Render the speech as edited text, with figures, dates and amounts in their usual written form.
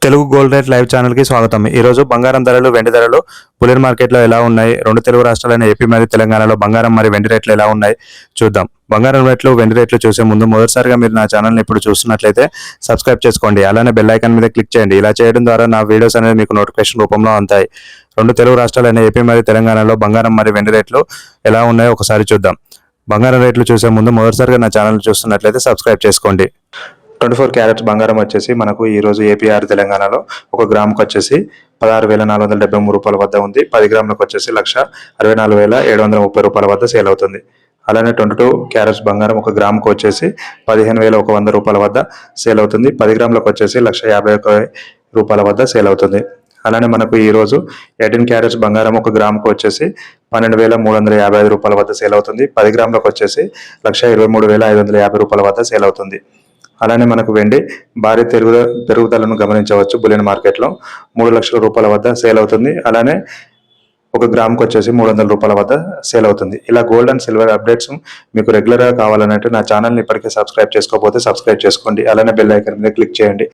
Telugu gold rate live channel కి స్వాగతం. ఈ రోజు బంగారం ధరలు, వెండి ధరలు బులియన్ మార్కెట్ లో ఎలా ఉన్నాయి, రెండు తెలుగు రాష్ట్రాలైన ఏపీ మరియు తెలంగాణలో బంగారం మరియు వెండి రేట్లు ఎలా ఉన్నాయి చూద్దాం. బంగారం రేట్లు, వెండి రేట్లు చూసే ముందు మొదటిసారిగా మీరు నా ఛానల్ని ఇప్పుడు చూస్తున్నట్లయితే సబ్స్క్రైబ్ చేసుకోండి. అలానే బెల్ ఐకాన్ మీద క్లిక్ చేయండి. ఇలా చేయడం ద్వారా నా వీడియోస్ అనేది మీకు నోటిఫికేషన్ రూపంలో అందుతాయి. రెండు తెలుగు రాష్ట్రాలైన ఏపీ మరియు తెలంగాణలో బంగారం మరియు వెండి రేట్లు ఎలా ఉన్నాయో ఒకసారి చూద్దాం. బంగారం రేట్లు చూసే ముందు మొదటిసారిగా నా ఛానల్ చూస్తున్నట్లయితే సబ్స్క్రైబ్ చేసుకోండి. 24 క్యారెట్స్ బంగారం వచ్చేసి మనకు ఈ రోజు ఏపీఆర్ తెలంగాణలో ఒక గ్రాముకు వచ్చేసి 16,473 రూపాయల వద్ద ఉంది. 10 గ్రాములకు వచ్చేసి 1,64,730 రూపాయల వద్ద సేల్ అవుతుంది. అలానే 22 క్యారెట్స్ బంగారం ఒక గ్రాముకు వచ్చేసి 15,100 రూపాయల వద్ద సేల్ అవుతుంది. 10 గ్రాములకు వచ్చేసి 1,51,000 రూపాయల వద్ద సేల్ అవుతుంది. అలానే మనకు ఈ రోజు 18 క్యారెట్స్ బంగారం ఒక గ్రాముకు వచ్చేసి 12,355 రూపాయల వద్ద సేల్ అవుతుంది. 10 గ్రాములకు వచ్చేసి 1,23,550 రూపాయల వద్ద సేల్ అవుతుంది. అలానే మనకు వెండి భారీ పెరుగుదలను గమనించవచ్చు. బులియన్ మార్కెట్లో 3 లక్షల రూపాయల వద్ద సేల్ అవుతుంది. అలానే ఒక గ్రాముకు వచ్చేసి 300 రూపాయల వద్ద సేల్ అవుతుంది. ఇలా గోల్డ్ అండ్ సిల్వర్ అప్డేట్స్ మీకు రెగ్యులర్గా కావాలన్నట్టు నా ఛానల్ని ఇప్పటికే సబ్స్క్రైబ్ చేసుకోకపోతే సబ్స్క్రైబ్ చేసుకోండి. అలానే బెల్ ఐకాన్ మీద క్లిక్ చేయండి.